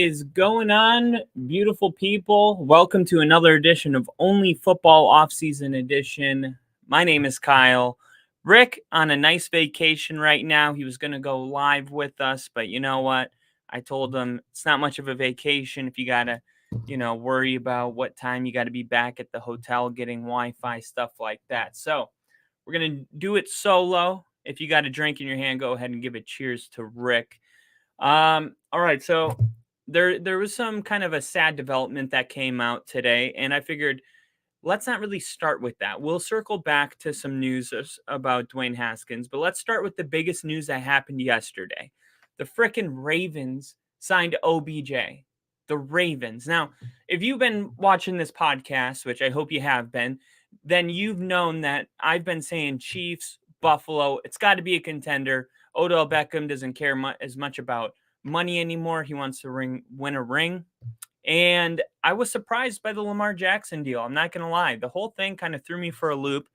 is going on, beautiful people? Welcome to another edition of Only Football Offseason Edition. My name is Kyle. Rick on a nice vacation right now. He was going to go live with us, but you know what? I told him it's not much of a vacation if you got to, worry about what time you got to be back at the hotel getting Wi-Fi, stuff like that. So we're going to do it solo. If you got a drink in your hand, go ahead and give a cheers to Rick. All right, so there was some kind of a sad development that came out today, and I figured let's not really start with that. We'll circle back to some news about Dwayne Haskins, but let's start with the biggest news that happened yesterday. The frickin' Ravens signed OBJ. The Ravens. Now, if you've been watching this podcast, which I hope you have been, then you've known that I've been saying Chiefs, Buffalo, it's got to be a contender. Odell Beckham doesn't care as much about money anymore. He wants to win a ring. And I was surprised by the Lamar Jackson deal. I'm not going to lie. The whole thing kind of threw me for a loop.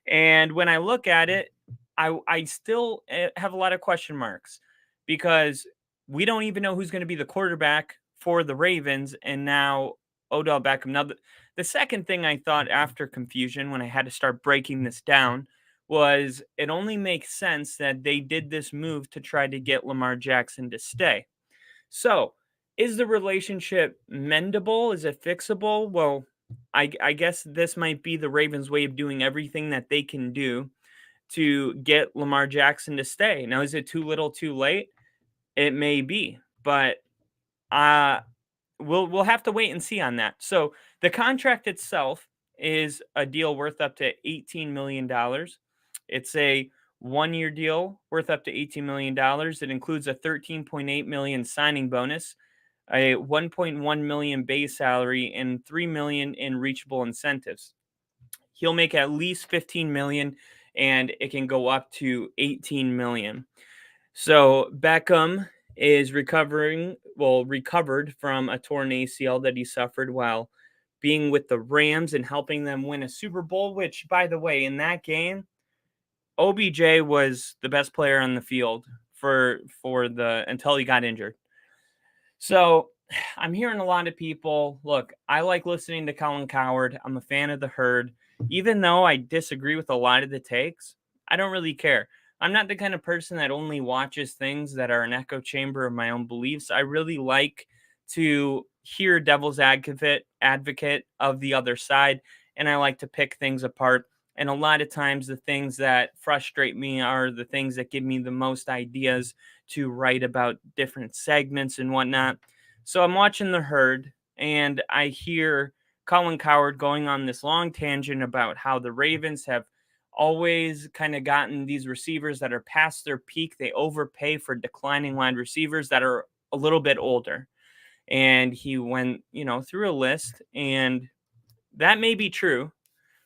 And when I look at it, I still have a lot of question marks because we don't even know who's going to be the quarterback for the Ravens. And now Odell Beckham. Now, the second thing I thought after confusion when I had to start breaking this down was it only makes sense that they did this move to try to get Lamar Jackson to stay. So, is the relationship mendable? Is it fixable? Well, I guess this might be the Ravens' way of doing everything that they can do to get Lamar Jackson to stay. Now, is it too little, too late? It may be, but we'll have to wait and see on that. So, the contract itself is a deal worth up to $18 million. It's a 1-year deal worth up to $18 million. It includes a $13.8 million signing bonus, a $1.1 million base salary, and $3 million in reachable incentives. He'll make at least $15 million, and it can go up to $18 million. So Beckham is recovered from a torn ACL that he suffered while being with the Rams and helping them win a Super Bowl, which, by the way, in that game, OBJ was the best player on the field until he got injured. So I'm hearing a lot of people, look, I like listening to Colin Cowherd. I'm a fan of the herd. Even though I disagree with a lot of the takes, I don't really care. I'm not the kind of person that only watches things that are an echo chamber of my own beliefs. I really like to hear devil's advocate of the other side, and I like to pick things apart. And a lot of times the things that frustrate me are the things that give me the most ideas to write about different segments and whatnot. So I'm watching the herd and I hear Colin Cowherd going on this long tangent about how the Ravens have always kind of gotten these receivers that are past their peak. They overpay for declining wide receivers that are a little bit older. And he went, through a list, and that may be true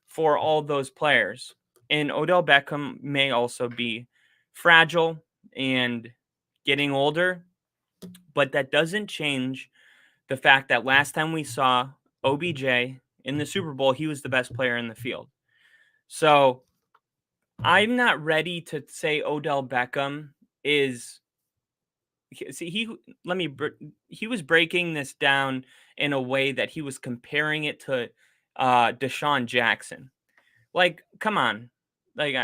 for all those players. And Odell Beckham may also be fragile and getting older, but that doesn't change the fact that last time we saw OBJ in the Super Bowl, he was the best player in the field. So I'm not ready to say Odell Beckham is. See, he was breaking this down in a way that he was comparing it to Deshaun Jackson. Like, come on. Like,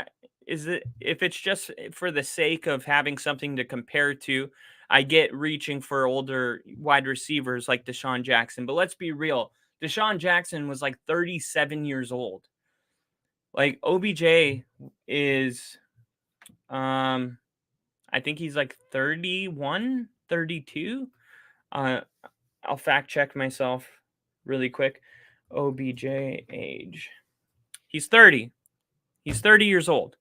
if it's just for the sake of having something to compare to, I get reaching for older wide receivers like Deshaun Jackson. But let's be real. Deshaun Jackson was like 37 years old. Like, OBJ is, I think he's like 31, 32. I'll fact check myself really quick. OBJ age. He's 30. He's 30 years old.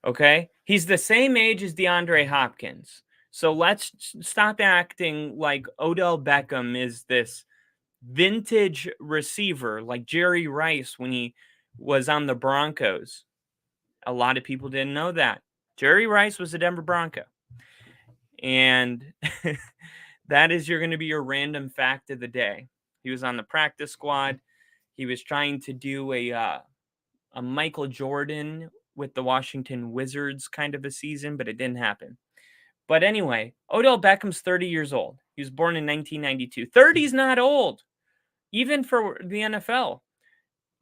Okay? He's the same age as DeAndre Hopkins. So let's stop acting like Odell Beckham is this vintage receiver like Jerry Rice when he was on the Broncos. A lot of people didn't know that. Jerry Rice was a Denver Bronco. And that is going to be your random fact of the day. He was on the practice squad. He was trying to do a Michael Jordan with the Washington Wizards kind of a season, but it didn't happen. But anyway, Odell Beckham's 30 years old. He was born in 1992. 30 is not old, even for the NFL.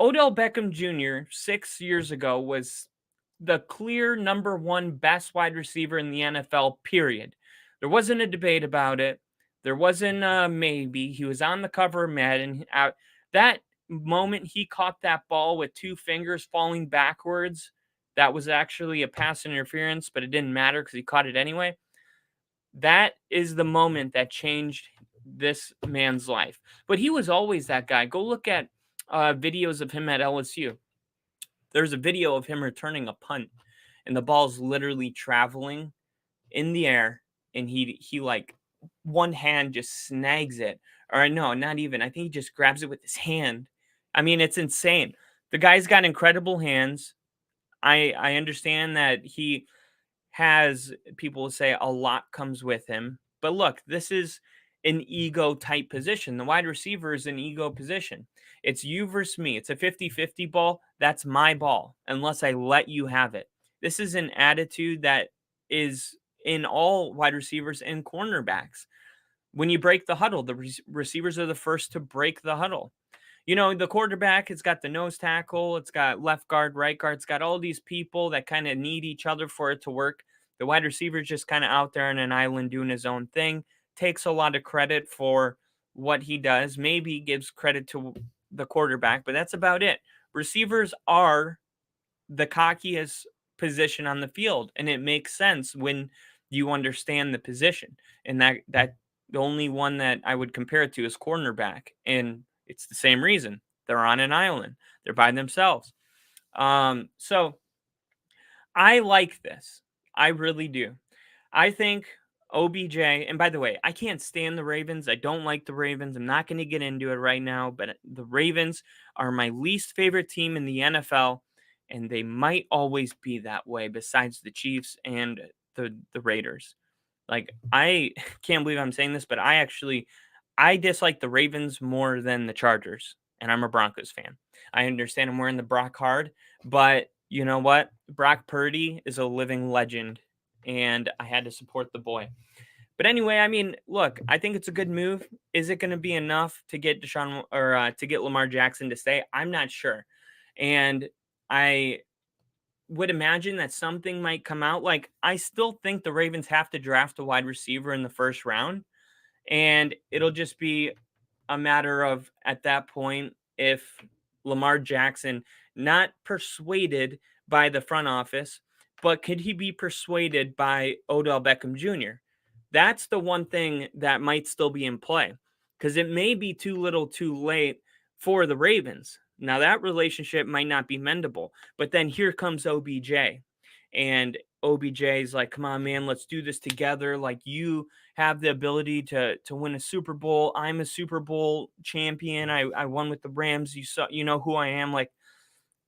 Odell Beckham Jr. 6 years ago was the clear number one best wide receiver in the NFL, period. There wasn't a debate about it. There wasn't a maybe. He was on the cover of Madden. That moment he caught that ball with two fingers falling backwards, that was actually a pass interference, but it didn't matter because he caught it anyway. That is the moment that changed this man's life. But he was always that guy. Go look at videos of him at LSU. There's a video of him returning a punt, and the ball's literally traveling in the air, and he like one hand just snags it, or no, not even. I think he just grabs it with his hand. I mean, it's insane. The guy's got incredible hands. I understand that he has, people say, a lot comes with him. But look, this is an ego type position. The wide receiver is an ego position. It's you versus me. It's a 50-50 ball. That's my ball unless I let you have it. This is an attitude that is in all wide receivers and cornerbacks. When you break the huddle, the receivers are the first to break the huddle. You know, the quarterback, it's got the nose tackle, it's got left guard, right guard, it's got all these people that kind of need each other for it to work. The wide receiver is just kind of out there on an island doing his own thing, takes a lot of credit for what he does, maybe gives credit to the quarterback, but that's about it. Receivers are the cockiest position on the field, and it makes sense when you understand the position. And that the only one that I would compare it to is cornerback, and it's the same reason. They're on an island. They're by themselves. So I like this. I really do. I think OBJ, and by the way, I can't stand the Ravens. I don't like the Ravens. I'm not going to get into it right now, but the Ravens are my least favorite team in the NFL, and they might always be that way besides the Chiefs and the Raiders. Like, I can't believe I'm saying this, but I dislike the Ravens more than the Chargers, and I'm a Broncos fan. I understand I'm wearing the Brock card, but you know what? Brock Purdy is a living legend, and I had to support the boy. But anyway, I mean, look, I think it's a good move. Is it going to be enough to get Deshaun or to get Lamar Jackson to stay? I'm not sure, and I would imagine that something might come out. Like, I still think the Ravens have to draft a wide receiver in the first round, and it'll just be a matter of, at that point, if Lamar Jackson, not persuaded by the front office, but could he be persuaded by Odell Beckham Jr.? That's the one thing that might still be in play, because it may be too little too late for the Ravens. Now, that relationship might not be mendable, but then here comes OBJ. And OBJ is like, come on, man, let's do this together. Like, you have the ability to win a Super Bowl. I'm a Super Bowl champion. I won with the Rams. You know who I am. Like,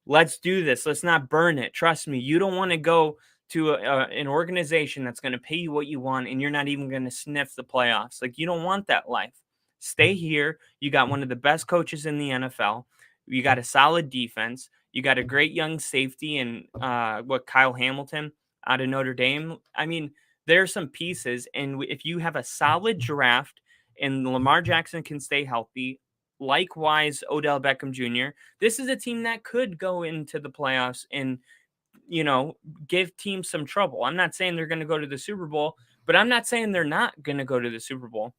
let's do this. Let's not burn it. Trust me. You don't want to go to an organization that's going to pay you what you want, and you're not even going to sniff the playoffs. Like, you don't want that life. Stay here. You got one of the best coaches in the NFL. You got a solid defense. You got a great young safety and Kyle Hamilton out of Notre Dame. I mean, there are some pieces, and if you have a solid draft and Lamar Jackson can stay healthy, likewise Odell Beckham Jr., this is a team that could go into the playoffs and, you know, give teams some trouble. I'm not saying they're going to go to the Super Bowl, but I'm not saying they're not going to go to the Super Bowl.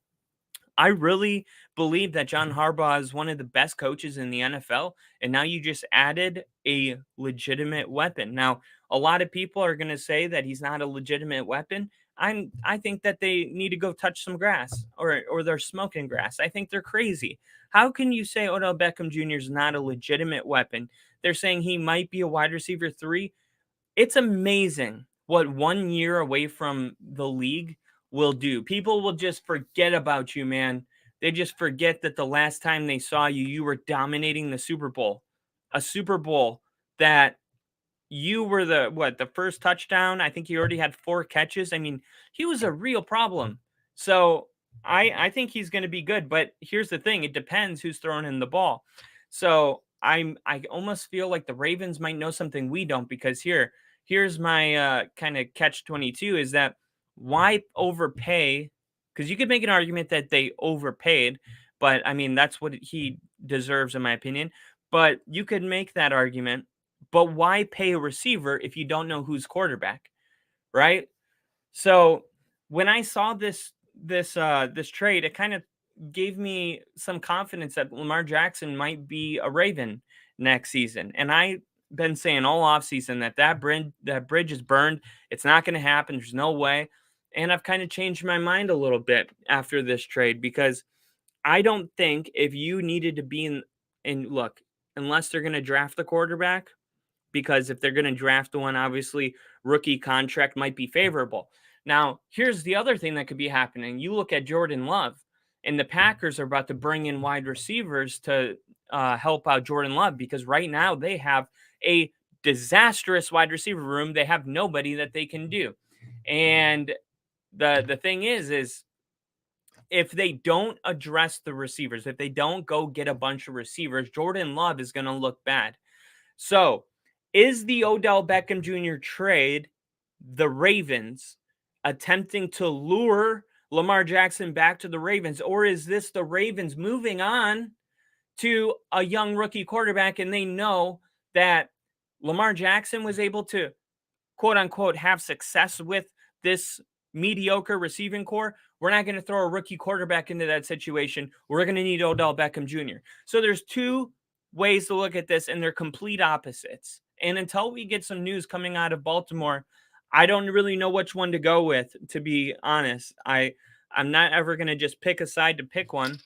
I really believe that John Harbaugh is one of the best coaches in the NFL, and now you just added a legitimate weapon. Now, a lot of people are going to say that he's not a legitimate weapon. I think that they need to go touch some grass, or they're smoking grass. I think they're crazy. How can you say Odell Beckham Jr. is not a legitimate weapon? They're saying he might be a wide receiver 3. It's amazing what 1 year away from the league will do. People will just forget about you, man. They just forget that the last time they saw you, you were dominating the Super Bowl. A Super Bowl that you were the first touchdown. I think he already had 4 catches. I mean, he was a real problem. So I think he's going to be good. But here's the thing. It depends who's throwing in the ball. So I almost feel like the Ravens might know something we don't, because here's my kind of catch 22 is that Why overpay? Because you could make an argument that they overpaid, but I mean, that's what he deserves, in my opinion. But you could make that argument. But why pay a receiver if you don't know who's quarterback, right? So when I saw this trade, it kind of gave me some confidence that Lamar Jackson might be a Raven next season. And I've been saying all offseason that bridge is burned. It's not going to happen. There's no way. And I've kind of changed my mind a little bit after this trade because I don't think if you needed to be in look, unless they're going to draft the quarterback, because if they're going to draft one, obviously rookie contract might be favorable. Now, here's the other thing that could be happening. You look at Jordan Love, and the Packers are about to bring in wide receivers to help out Jordan Love because right now they have a disastrous wide receiver room. They have nobody that they can do. And the thing is if they don't address the receivers, if they don't go get a bunch of receivers, Jordan Love is going to look bad. So, is the Odell Beckham Jr. trade the Ravens attempting to lure Lamar Jackson back to the Ravens, or is this the Ravens moving on to a young rookie quarterback and they know that Lamar Jackson was able to quote unquote have success with this mediocre receiving core? We're not going to throw a rookie quarterback into that situation. We're going to need Odell Beckham Jr. So there's two ways to look at this, and they're complete opposites. And until we get some news coming out of Baltimore, I don't really know which one to go with, to be honest. I'm not ever going to just pick a side to pick one,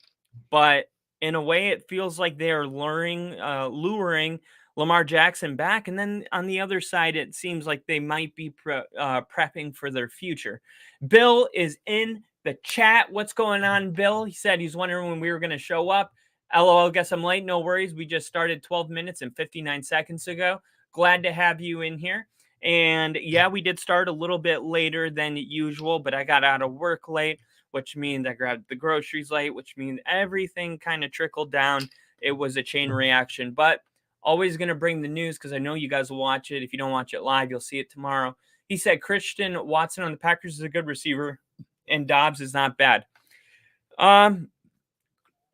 but in a way, it feels like they are luring Lamar Jackson back. And then on the other side, it seems like they might be prepping for their future. Bill is in the chat. What's going on, Bill? He said he's wondering when we were going to show up. LOL, guess I'm late. No worries. We just started 12 minutes and 59 seconds ago. Glad to have you in here. And yeah, we did start a little bit later than usual, but I got out of work late, which means I grabbed the groceries late, which means everything kind of trickled down. It was a chain reaction, but always going to bring the news because I know you guys will watch it. If you don't watch it live, you'll see it tomorrow. He said Christian Watson on the Packers is a good receiver and Dobbs is not bad.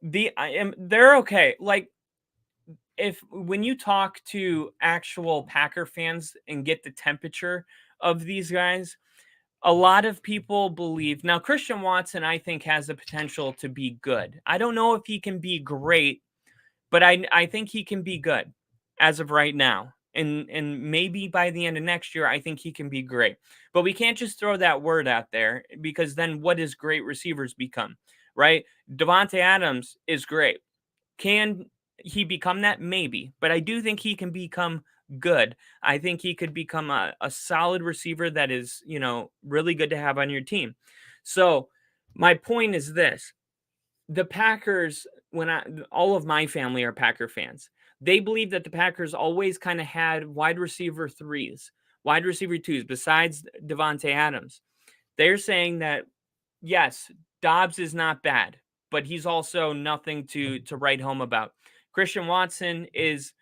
They're okay. Like, when you talk to actual Packer fans and get the temperature of these guys, a lot of people believe now Christian Watson, I think, has the potential to be good. I don't know if he can be great, but I think he can be good as of right now. And maybe by the end of next year, I think he can be great. But we can't just throw that word out there because then what does great receivers become, right? Devontae Adams is great. Can he become that? Maybe. But I do think he can become good. I think he could become a solid receiver that is, really good to have on your team. So my point is this. The Packers, all of my family are Packer fans. They believe that the Packers always kind of had wide receiver threes, wide receiver twos, besides Devontae Adams. They're saying that, yes, Dobbs is not bad, but he's also nothing to write home about. Christian Watson is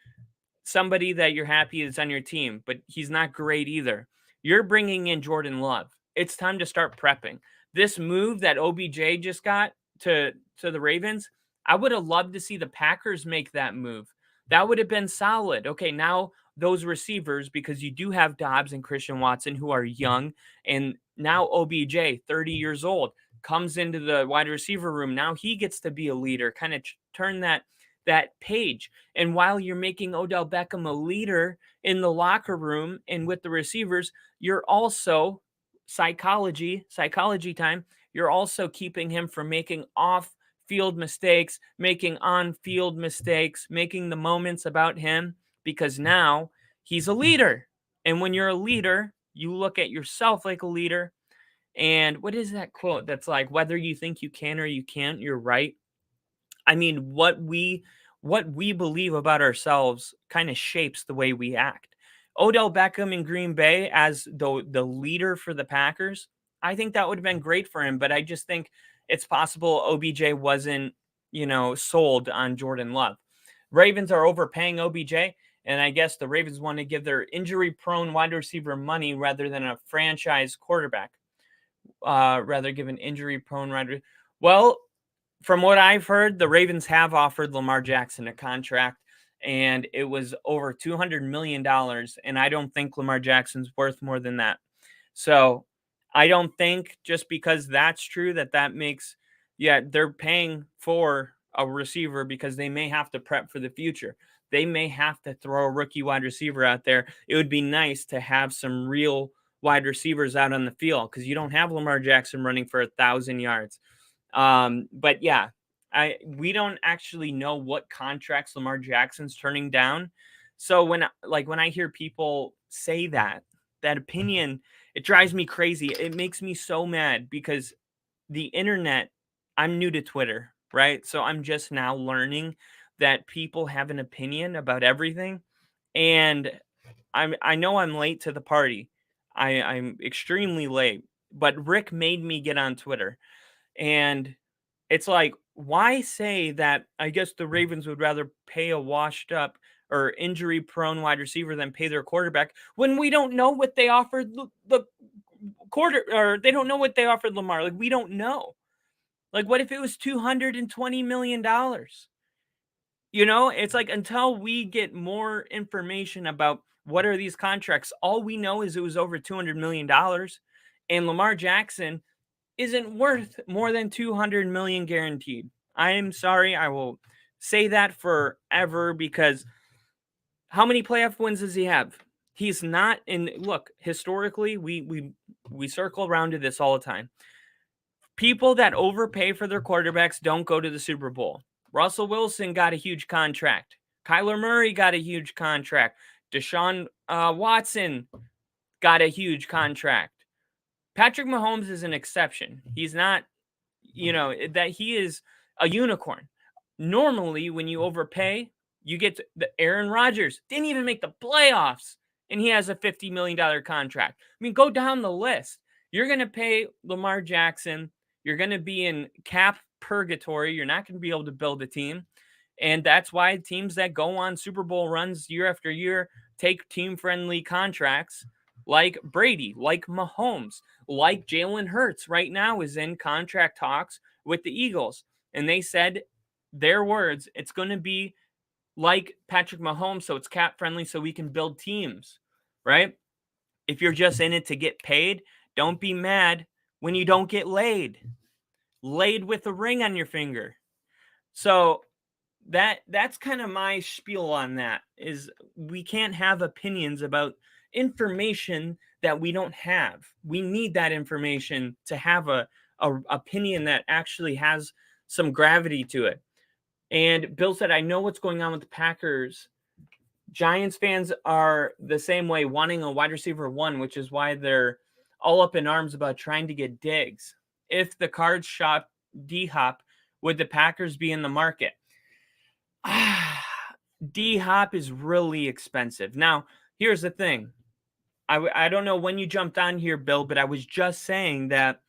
somebody that you're happy is on your team, but he's not great either. You're bringing in Jordan Love. It's time to start prepping. This move that OBJ just got to the Ravens, I would have loved to see the Packers make that move. That would have been solid. Okay, now those receivers, because you do have Dobbs and Christian Watson who are young, and now OBJ, 30 years old, comes into the wide receiver room. Now he gets to be a leader, kind of turn that page. And while you're making Odell Beckham a leader in the locker room and with the receivers, you're also psychology time. You're also keeping him from making off-field mistakes, making on-field mistakes, making the moments about him, because now he's a leader. And when you're a leader, you look at yourself like a leader. And what is that quote that's like, whether you think you can or you can't, you're right? I mean, what we believe about ourselves kind of shapes the way we act. Odell Beckham in Green Bay as the leader for the Packers, I think that would have been great for him, but I just think it's possible OBJ wasn't, sold on Jordan Love. Ravens are overpaying OBJ, and I guess the Ravens want to give their injury-prone wide receiver money rather than a franchise quarterback. rather give an injury-prone wide. Well, from what I've heard, the Ravens have offered Lamar Jackson a contract, and it was over $200 million, and I don't think Lamar Jackson's worth more than that. So I don't think just because that's true that makes, yeah, they're paying for a receiver because they may have to prep for the future. They may have to throw a rookie wide receiver out there. It would be nice to have some real wide receivers out on the field because you don't have Lamar Jackson running for 1,000 yards. But yeah, we don't actually know what contracts Lamar Jackson's turning down. So when I hear people say that opinion, it drives me crazy. It makes me so mad because the internet, I'm new to Twitter, right? So I'm just now learning that people have an opinion about everything. And I know I'm late to the party. I'm extremely late, but Rick made me get on Twitter. And it's like, why say that I guess the Ravens would rather pay a washed up or injury prone wide receiver than pay their quarterback when we don't know what they offered the quarter, or they don't know what they offered Lamar. Like, we don't know. Like, what if it was $220 million? It's like until we get more information about what are these contracts, all we know is it was over $200 million, and Lamar Jackson isn't worth more than 200 million guaranteed. I am sorry, I will say that forever because how many playoff wins does he have? He's not in. Look, historically, we circle around to this all the time. People that overpay for their quarterbacks don't go to the Super Bowl. Russell Wilson got a huge contract. Kyler Murray got a huge contract. Deshaun Watson got a huge contract. Patrick Mahomes is an exception. He's not, that he is a unicorn. Normally, when you overpay, you get the Aaron Rodgers didn't even make the playoffs, and he has a $50 million contract. I mean, go down the list. You're going to pay Lamar Jackson. You're going to be in cap purgatory. You're not going to be able to build a team. And that's why teams that go on Super Bowl runs year after year take team-friendly contracts like Brady, like Mahomes, like Jalen Hurts right now is in contract talks with the Eagles. And they said, their words, it's going to be like Patrick Mahomes, so it's cap friendly, so we can build teams, right? If you're just in it to get paid, don't be mad when you don't get laid with a ring on your finger. So that's kind of my spiel on that, is we can't have opinions about information that we don't have. We need that information to have a opinion that actually has some gravity to it. And Bill said, I know what's going on with the Packers. Giants fans are the same way, wanting a wide receiver one, which is why they're all up in arms about trying to get Diggs. If the Cards shop D-Hop, would the Packers be in the market? D-Hop is really expensive. Now, here's the thing. I don't know when you jumped on here, Bill, but I was just saying that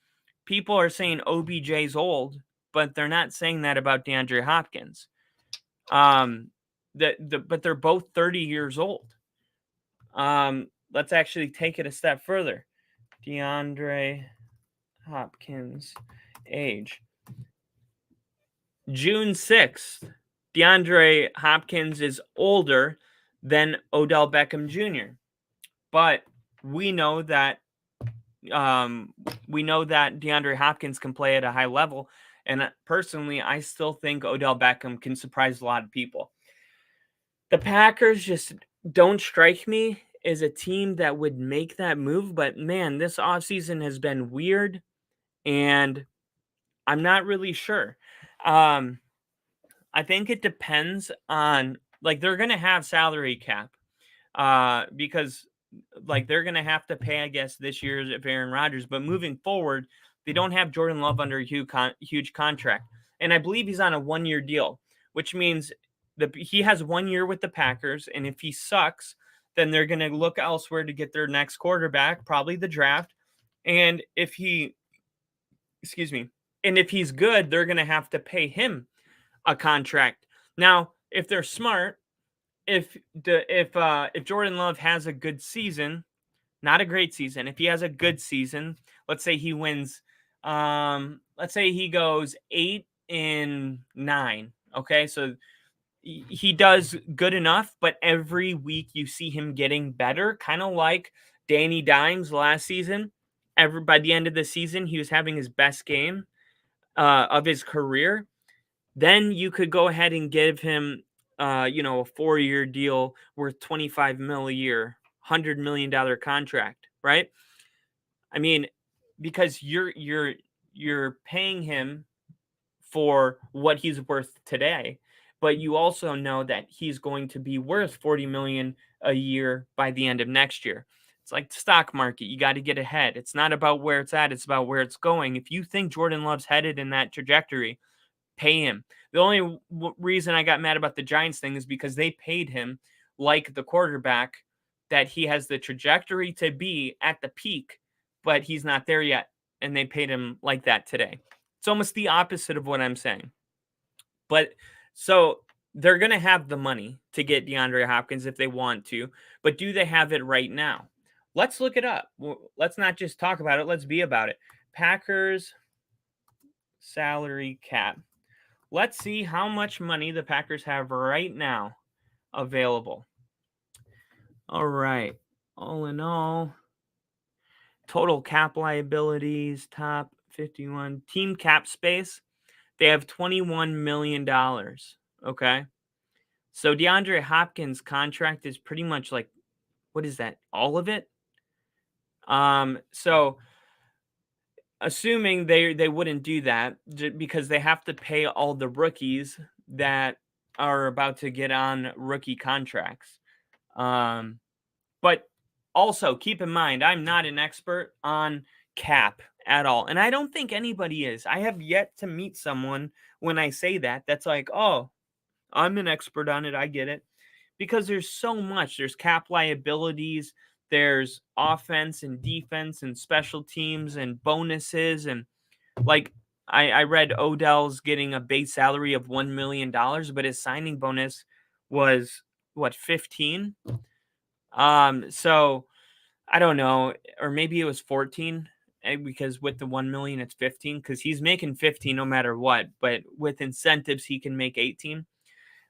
people are saying OBJ's old, but they're not saying that about DeAndre Hopkins. But they're both 30 years old. Let's actually take it a step further. DeAndre Hopkins age. June 6th. DeAndre Hopkins is older than Odell Beckham Jr. But we know that DeAndre Hopkins can play at a high level. And personally, I still think Odell Beckham can surprise a lot of people. The Packers just don't strike me as a team that would make that move. But man, this offseason has been weird, and I'm not really sure. I think it depends on, like, they're going to have salary cap because, like, they're going to have to pay, I guess, this year's of Aaron Rodgers. But moving forward, they don't have Jordan Love under a huge contract. And I believe he's on a one-year deal, which means he has 1 year with the Packers. And if he sucks, then they're going to look elsewhere to get their next quarterback, probably the draft. And if he's good, they're going to have to pay him a contract. Now, if they're smart, if Jordan Love has a good season, Not a great season. If he has a good season, let's say he wins, let's say he goes 8-9. Okay, so he does good enough, but every week you see him getting better, kind of like Danny Dimes last season. By the end of the season, he was having his best game of his career. Then you could go ahead and give him, a 4-year deal worth 25 mil a year, $100 million contract, right? I mean, because you're paying him for what he's worth today, but you also know that he's going to be worth 40 million a year by the end of next year. It's like the stock market. You got to get ahead. It's not about where it's at, it's about where it's going. If you think Jordan Love's headed in that trajectory, pay him. The only reason I got mad about the Giants thing is because they paid him like the quarterback that he has the trajectory to be at the peak, but he's not there yet. And they paid him like that today. It's almost the opposite of what I'm saying. But so they're going to have the money to get DeAndre Hopkins if they want to, but do they have it right now? Let's look it up. Let's not just talk about it. Let's be about it. Packers salary cap. Let's see how much money the Packers have right now available. All right. All in all, total cap liabilities, top 51. Team cap space, they have $21 million. Okay. So DeAndre Hopkins' contract is pretty much like, what is that? All of it? So assuming they wouldn't do that because they have to pay all the rookies that are about to get on rookie contracts. But also keep in mind, I'm not an expert on cap at all. And I don't think anybody is. I have yet to meet someone when I say that, that's like, oh, I'm an expert on it. I get it. Because there's so much. There's cap liabilities, there's offense and defense and special teams and bonuses. And like I read Odell's getting a base salary of $1 million, but his signing bonus was what, 15? So I don't know, or maybe it was 14 because with the 1 million, it's 15 because he's making 15 no matter what. But with incentives, he can make 18.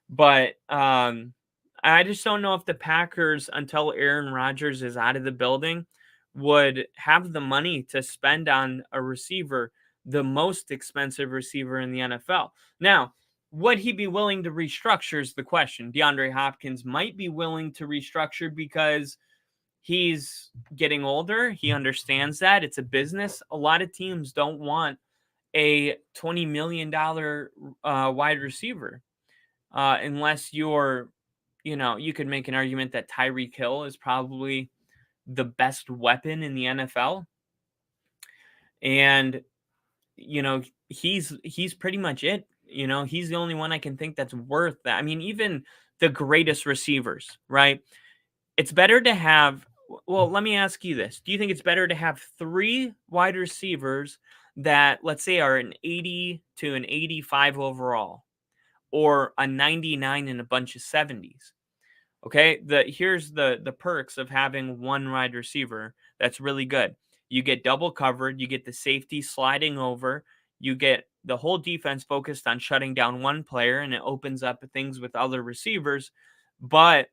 But I just don't know if the Packers, until Aaron Rodgers is out of the building, would have the money to spend on a receiver, the most expensive receiver in the NFL. Now, would he be willing to restructure is the question. DeAndre Hopkins might be willing to restructure because he's getting older. He understands that it's a business. A lot of teams don't want a $20 million wide receiver unless you're, you could make an argument that Tyreek Hill is probably the best weapon in the NFL. And, he's pretty much it. He's the only one I can think that's worth that. I mean, even the greatest receivers, right? It's better to have, well, let me ask you this. Do you think it's better to have 3 wide receivers that, let's say, are an 80 to an 85 overall, or a 99 and a bunch of 70s? Okay, here's the perks of having one wide receiver that's really good. You get double covered, you get the safety sliding over, you get the whole defense focused on shutting down one player, and it opens up things with other receivers. But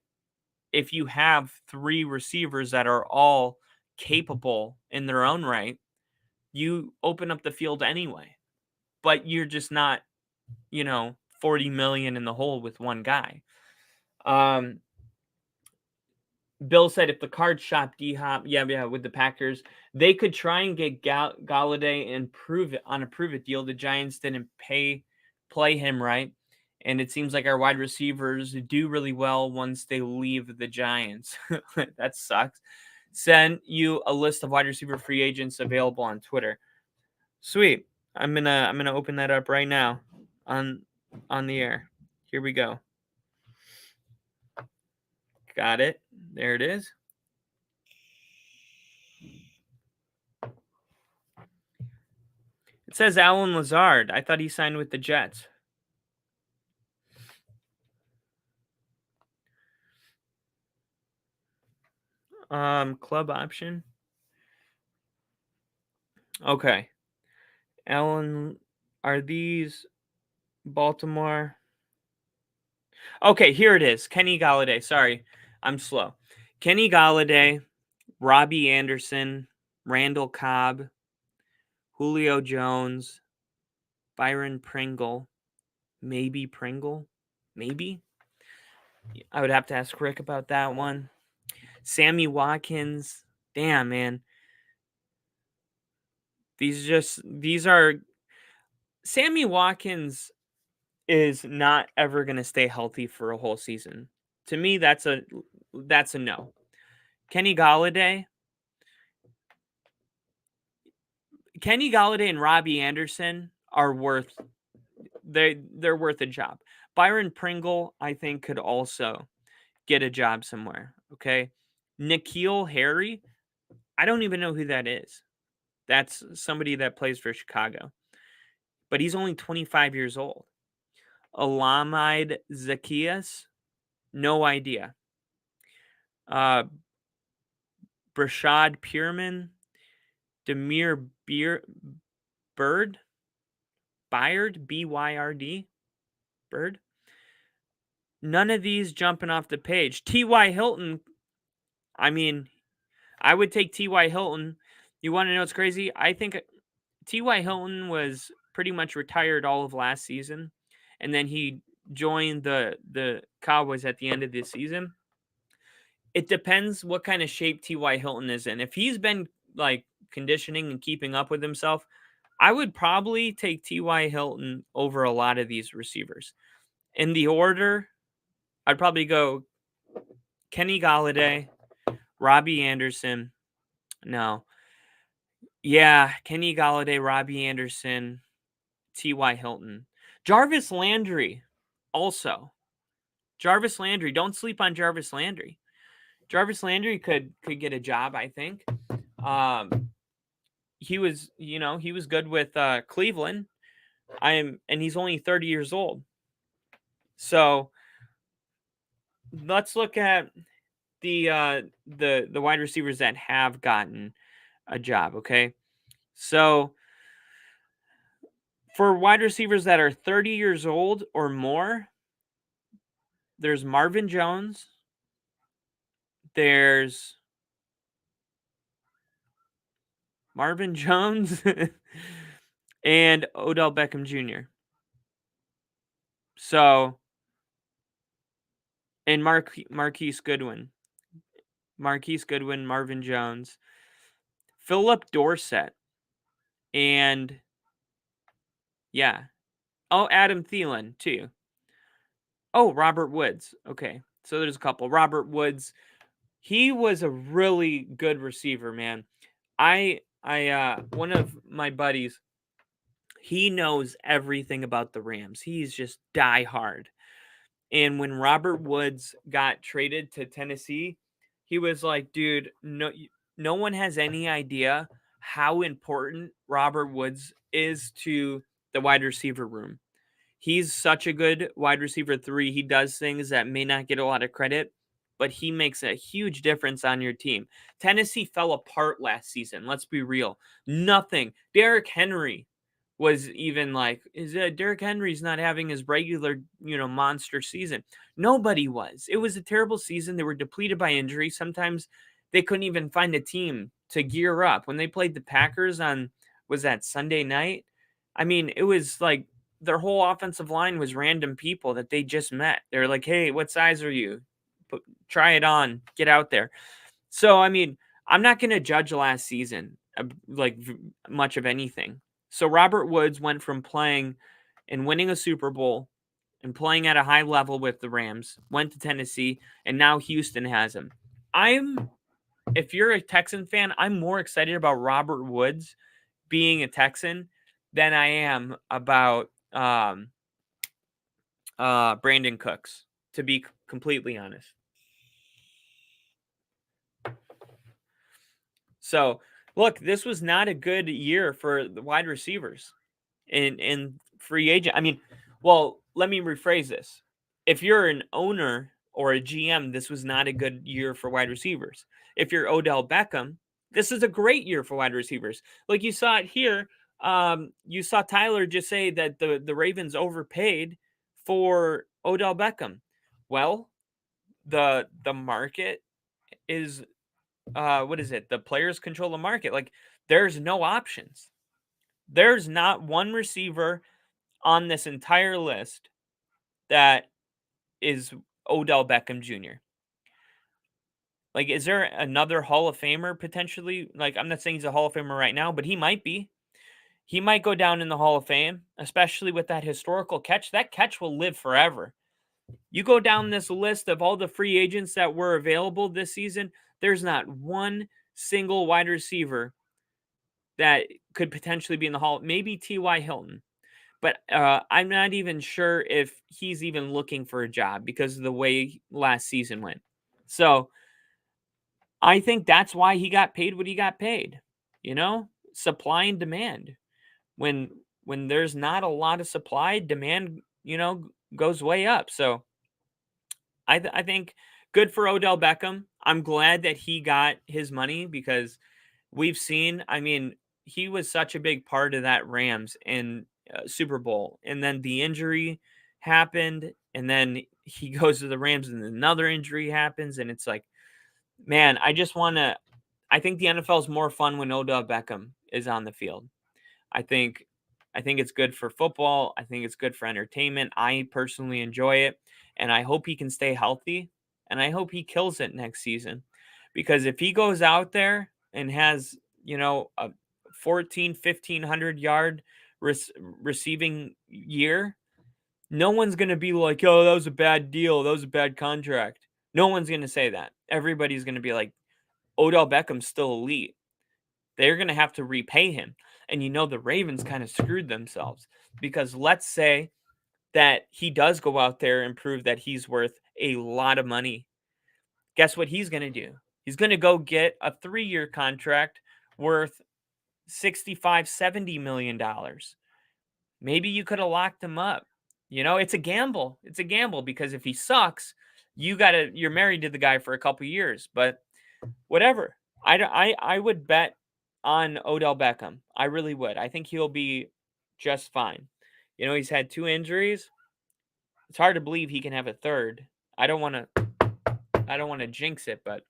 if you have 3 receivers that are all capable in their own right, you open up the field anyway. But you're just not, 40 million in the hole with one guy. Bill said if the card shop D-Hop, yeah, with the Packers, they could try and get Galladay and prove it on a prove it deal. The Giants didn't play him right, and it seems like our wide receivers do really well once they leave the Giants. That sucks. Send you a list of wide receiver free agents available on Twitter. Sweet. I'm gonna open that up right now on the air. Here we go. Got it. There it is. It says Alan Lazard. I thought he signed with the Jets. Club option. Okay. Allen, are these Baltimore? Okay, here it is. Kenny Galladay. Sorry, I'm slow. Kenny Galladay, Robbie Anderson, Randall Cobb, Julio Jones, Byron Pringle, maybe Pringle, maybe. I would have to ask Rick about that one. Sammy Watkins. Damn, man. These are Sammy Watkins is not ever going to stay healthy for a whole season. To me, that's a no. Kenny Galladay, and Robbie Anderson are they're worth a job. Byron Pringle, I think, could also get a job somewhere. Okay, N'Keal Harry, I don't even know who that is. That's somebody that plays for Chicago, but he's only 25 years old. Alamide Zacchaeus, no idea. Brashad Pierman, Demir Bird, Byrd, Bird. None of these jumping off the page. T.Y. Hilton, I mean, I would take T.Y. Hilton. You want to know what's crazy? I think T.Y. Hilton was pretty much retired all of last season, and then he joined the Cowboys at the end of this season. It depends what kind of shape T.Y. Hilton is in. If he's been like conditioning and keeping up with himself, I would probably take T.Y. Hilton over a lot of these receivers. In the order, I'd probably go Kenny Galladay, Robbie Anderson. No. Yeah, Kenny Galladay, Robbie Anderson, T.Y. Hilton. Jarvis Landry also. Jarvis Landry. Don't sleep on Jarvis Landry. Jarvis Landry could get a job, I think. He was good with Cleveland. And he's only 30 years old. So let's look at the wide receivers that have gotten a job, okay? So for wide receivers that are 30 years old or more, there's Marvin Jones, there's Marvin Jones and Odell Beckham Jr. So, and Marquise Goodwin, Marvin Jones, Philip Dorsett, and yeah. Oh, Adam Thielen too. Oh, Robert Woods. Okay. So there's a couple. Robert Woods, he was a really good receiver, man. I one of my buddies, he knows everything about the Rams. He's just die hard. And when Robert Woods got traded to Tennessee, he was like, dude, no one has any idea how important Robert Woods is to the wide receiver room. He's such a good wide receiver 3. He does things that may not get a lot of credit, but he makes a huge difference on your team. Tennessee fell apart last season. Let's be real. Nothing. Derrick Henry was even like, Derrick Henry's not having his regular, monster season. Nobody was. It was a terrible season. They were depleted by injury. Sometimes they couldn't even find a team to gear up. When they played the Packers on, was that Sunday night? I mean, it was like their whole offensive line was random people that they just met. They're like, hey, what size are you? Try it on. Get out there. So, I mean, I'm not going to judge last season like much of anything. So Robert Woods went from playing and winning a Super Bowl and playing at a high level with the Rams, went to Tennessee, and now Houston has him. If you're a Texan fan, I'm more excited about Robert Woods being a Texan than I am about Brandon Cooks, to be completely honest. So, look, this was not a good year for the wide receivers in free agent. I mean, well, let me rephrase this. If you're an owner or a GM, this was not a good year for wide receivers. If you're Odell Beckham, this is a great year for wide receivers. Like you saw it here. You saw Tyler just say that the Ravens overpaid for Odell Beckham. Well, the market is what is it? The players control the market. Like there's no options. There's not one receiver on this entire list that is Odell Beckham Jr. Like, is there another Hall of Famer potentially? Like, I'm not saying he's a Hall of Famer right now, but he might be. He might go down in the Hall of Fame, especially with that historical catch. That catch will live forever. You go down this list of all the free agents that were available this season, there's not one single wide receiver that could potentially be in the Hall. Maybe T.Y. Hilton. But I'm not even sure if he's even looking for a job because of the way last season went. So I think that's why he got paid what he got paid. Supply and demand. When there's not a lot of supply, demand, goes way up. So I think good for Odell Beckham. I'm glad that he got his money because we've seen, I mean, he was such a big part of that Rams and Super Bowl. And then the injury happened. And then he goes to the Rams and another injury happens. And it's like, man, I think the NFL is more fun when Odell Beckham is on the field. I think it's good for football. I think it's good for entertainment. I personally enjoy it. And I hope he can stay healthy. And I hope he kills it next season. Because if he goes out there and has, a 1,500 yard receiving year, no one's going to be like, oh, that was a bad deal. That was a bad contract. No one's going to say that. Everybody's going to be like, Odell Beckham's still elite. They're going to have to repay him. And the Ravens kind of screwed themselves because let's say that he does go out there and prove that he's worth a lot of money. Guess what he's going to do? He's going to go get a 3-year contract worth $65-70 million. Maybe you could have locked him up. It's a gamble. It's a gamble because if he sucks, you're married to the guy for a couple years. But whatever. I would bet on Odell Beckham. I really would. I think he'll be just fine. He's had 2 injuries. It's hard to believe he can have a third. I don't want to jinx it, but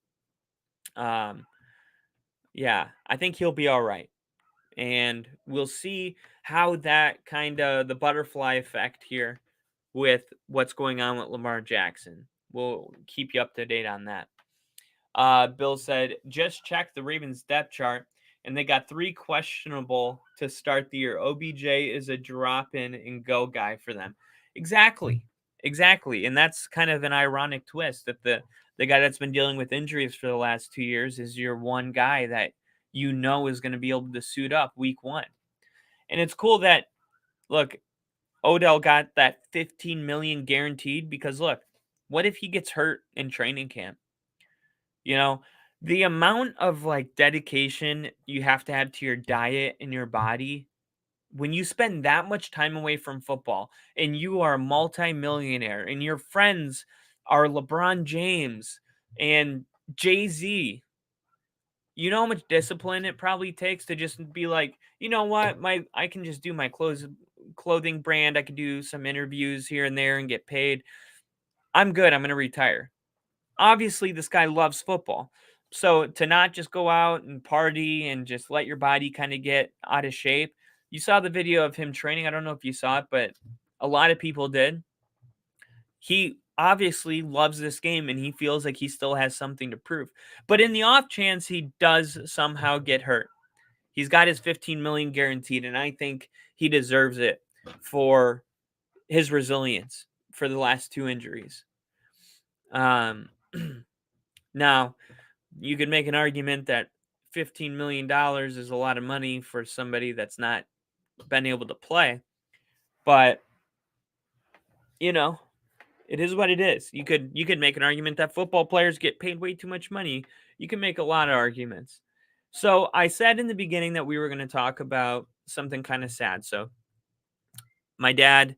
yeah, I think he'll be all right. And we'll see how that kind of the butterfly effect here with what's going on with Lamar Jackson. We'll keep you up to date on that. Bill said, just check the Ravens depth chart, and they got 3 questionable to start the year. OBJ is a drop-in and go guy for them. Exactly. And that's kind of an ironic twist that the guy that's been dealing with injuries for the last 2 years is your one guy that is going to be able to suit up week 1. And it's cool that, look, Odell got that $15 million guaranteed because, look, what if he gets hurt in training camp? The amount of dedication you have to your diet and your body when you spend that much time away from football and you are a multimillionaire and your friends are LeBron James and Jay-Z, you know how much discipline it probably takes to just be like, you know what, I can just do my clothing brand. I can do some interviews here and there and get paid. I'm good. I'm going to retire. Obviously, this guy loves football. So to not just go out and party and just let your body kind of get out of shape. You saw the video of him training. I don't know if you saw it, but a lot of people did. He obviously loves this game and he feels like he still has something to prove. But in the off chance he does somehow get hurt, he's got his $15 million guaranteed, and I think he deserves it for his resilience for the last 2 injuries. Now, you could make an argument that $15 million is a lot of money for somebody that's not been able to play. But, it is what it is. You could make an argument that football players get paid way too much money. You can make a lot of arguments. So I said in the beginning that we were going to talk about something kind of sad. So my dad,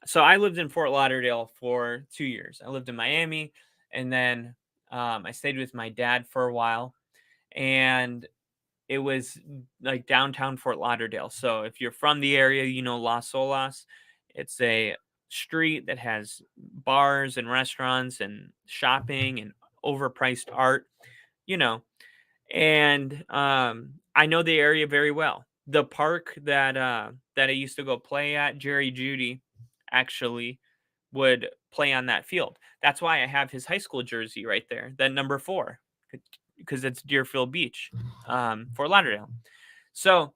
So I lived in Fort Lauderdale for 2 years. I lived in Miami, and then, I stayed with my dad for a while, and it was, like, downtown Fort Lauderdale. So if you're from the area, you know Las Olas. It's a street that has bars and restaurants and shopping and overpriced art, you know, and, I know the area very well. The park that I used to go play at, Jerry Judy actually would play on that field. That's why I have his high school jersey right there, that number 4, because it's Deerfield Beach, Fort Lauderdale. So,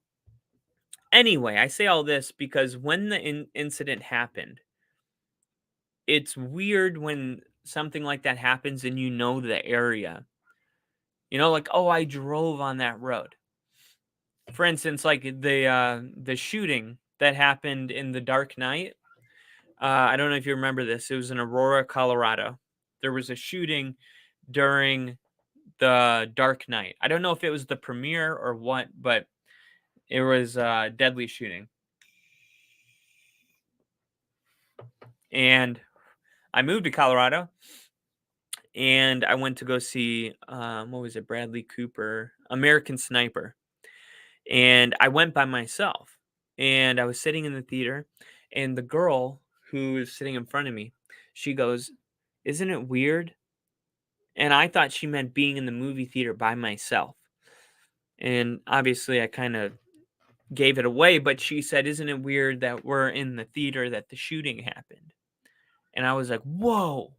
anyway, I say all this because when the incident happened, it's weird when something like that happens and you know the area. Like, "Oh, I drove on that road." For instance, like the shooting that happened in The Dark Knight. I don't know if you remember this. It was in Aurora, Colorado. There was a shooting during The Dark Knight. I don't know if it was the premiere or what, but it was a deadly shooting. And I moved to Colorado and I went to go see, what was it? Bradley Cooper, American Sniper. And I went by myself and I was sitting in the theater, and the girl who was sitting in front of me, she goes, "Isn't it weird?" And I thought she meant being in the movie theater by myself. And obviously I kind of gave it away, but she said, "Isn't it weird that we're in the theater that the shooting happened?" And I was like, "Whoa."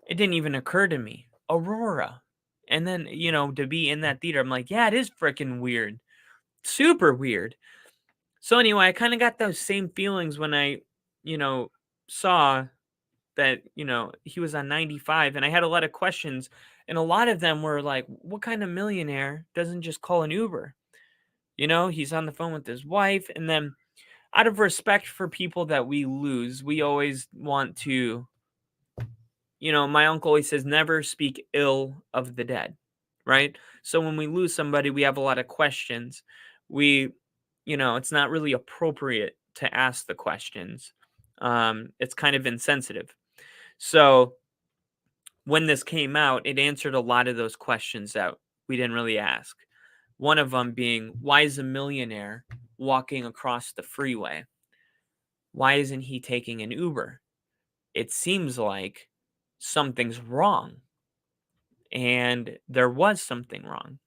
It didn't even occur to me. Aurora. And then, to be in that theater, I'm like, "Yeah, it is freaking weird. Super weird." So anyway, I kind of got those same feelings when I, you know, saw that, he was on 95, and I had a lot of questions, and a lot of them were like, what kind of millionaire doesn't just call an Uber? He's on the phone with his wife, and then out of respect for people that we lose, we always want to, my uncle always says, never speak ill of the dead, right? So when we lose somebody, we have a lot of questions. We, it's not really appropriate to ask the questions. It's kind of insensitive. So when this came out, it answered a lot of those questions that we didn't really ask. One of them being, why is a millionaire walking across the freeway? Why isn't he taking an Uber? It seems like something's wrong. And there was something wrong.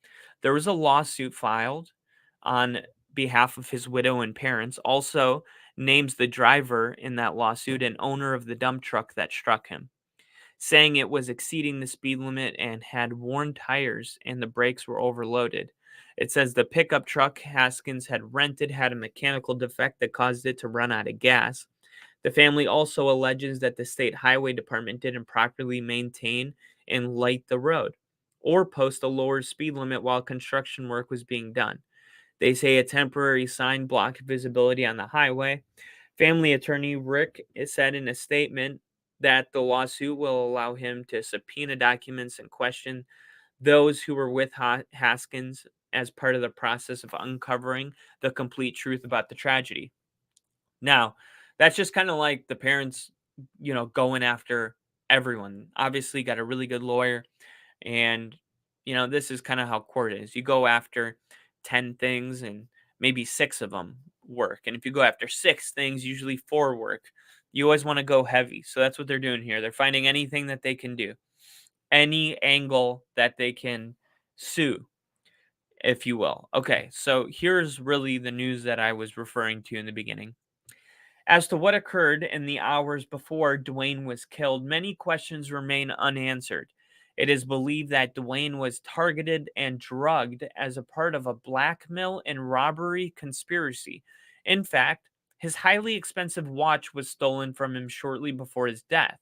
There was a lawsuit filed on behalf of his widow and parents, also names the driver in that lawsuit and owner of the dump truck that struck him, saying it was exceeding the speed limit and had worn tires and the brakes were overloaded. It says the pickup truck Haskins had rented had a mechanical defect that caused it to run out of gas. The family also alleges that the state highway department didn't properly maintain and light the road or post a lower speed limit while construction work was being done. They say a temporary sign blocked visibility on the highway. Family attorney Rick said in a statement that the lawsuit will allow him to subpoena documents and question those who were with Haskins as part of the process of uncovering the complete truth about the tragedy. Now, that's just kind of like the parents, going after everyone. Obviously, got a really good lawyer. And, this is kind of how court is. You go after 10 things and maybe 6 of them work. And if you go after 6 things, usually 4 work. You always want to go heavy. So that's what they're doing here. They're finding anything that they can do, any angle that they can sue, if you will. Okay, so here's really the news that I was referring to in the beginning. As to what occurred in the hours before Dwayne was killed, many questions remain unanswered. It is believed that Dwayne was targeted and drugged as a part of a blackmail and robbery conspiracy. In fact, his highly expensive watch was stolen from him shortly before his death.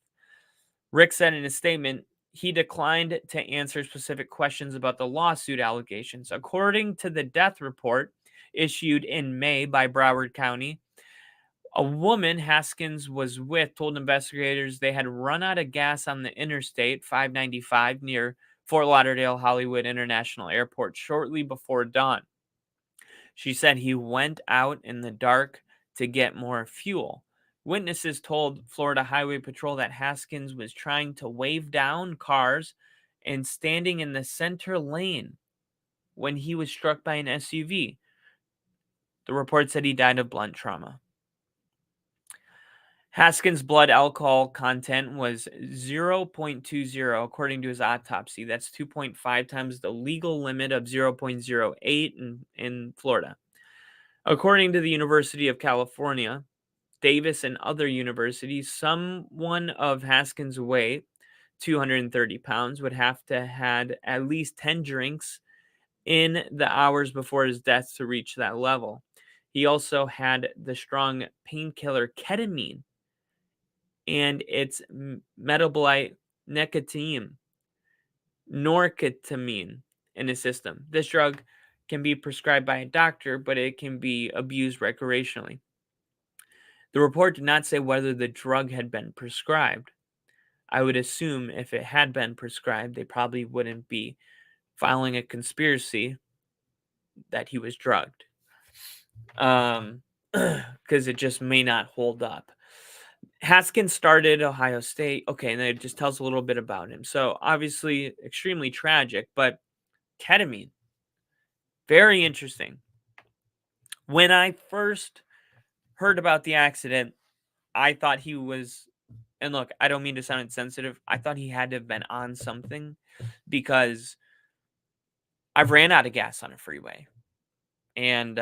Rick said in a statement he declined to answer specific questions about the lawsuit allegations. According to the death report issued in May by Broward County, a woman Haskins was with told investigators they had run out of gas on the Interstate 595 near Fort Lauderdale Hollywood International Airport shortly before dawn. She said he went out in the dark to get more fuel. Witnesses told Florida Highway Patrol that Haskins was trying to wave down cars and standing in the center lane when he was struck by an SUV. The report said he died of blunt trauma. Haskins' blood alcohol content was 0.20 according to his autopsy. That's 2.5 times the legal limit of 0.08 in Florida. According to the University of California, Davis, and other universities, someone of Haskins' weight, 230 pounds, would have to had at least 10 drinks in the hours before his death to reach that level. He also had the strong painkiller ketamine and its metabolite norketamine in his system. This drug can be prescribed by a doctor, but it can be abused recreationally. The report did not say whether the drug had been prescribed. I would assume if it had been prescribed, they probably wouldn't be filing a conspiracy that he was drugged. Because it just may not hold up. Haskins started Ohio State. Okay, and it just tells a little bit about him. So obviously extremely tragic, but ketamine, very interesting. When I first heard about the accident, I thought he was, and look, I don't mean to sound insensitive, I thought he had to have been on something because I've ran out of gas on a freeway. And,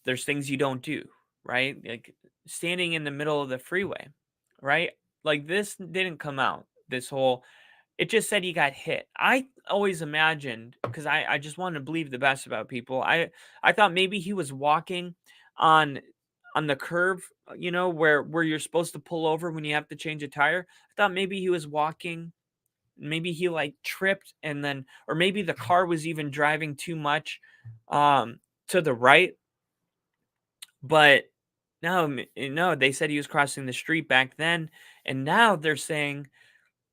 there's things you don't do, right? Like standing in the middle of the freeway, right? Like this didn't come out. It just said he got hit. I always imagined, because I just wanted to believe the best about people. I thought maybe he was walking on the curve, where you're supposed to pull over when you have to change a tire. I thought maybe he was walking, maybe he like tripped, and then, or maybe the car was even driving too much to the right. But no, they said he was crossing the street back then, and now they're saying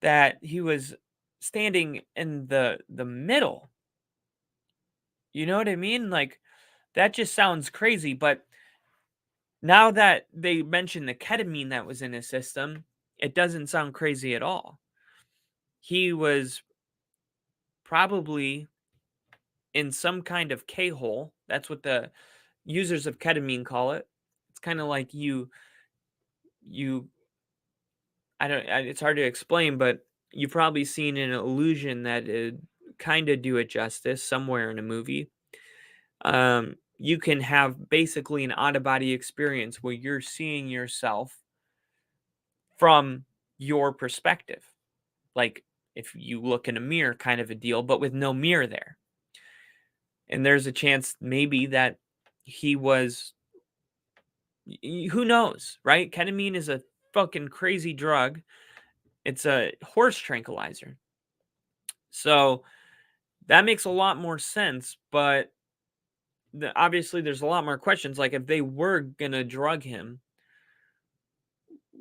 that he was standing in the middle. You know what I mean? Like, that just sounds crazy, but now that they mentioned the ketamine that was in his system, it doesn't sound crazy at all. He was probably in some kind of K-hole. That's what the users of ketamine call it. It's kind of like you it's hard to explain, but you've probably seen an illusion that kind of do it justice somewhere in a movie. You can have basically an out-of-body experience where you're seeing yourself from your perspective. Like if you look in a mirror, kind of a deal, but with no mirror there. And there's a chance maybe that he was, who knows, right? Ketamine is a fucking crazy drug. It's a horse tranquilizer. So that makes a lot more sense, but obviously there's a lot more questions. Like if they were gonna drug him,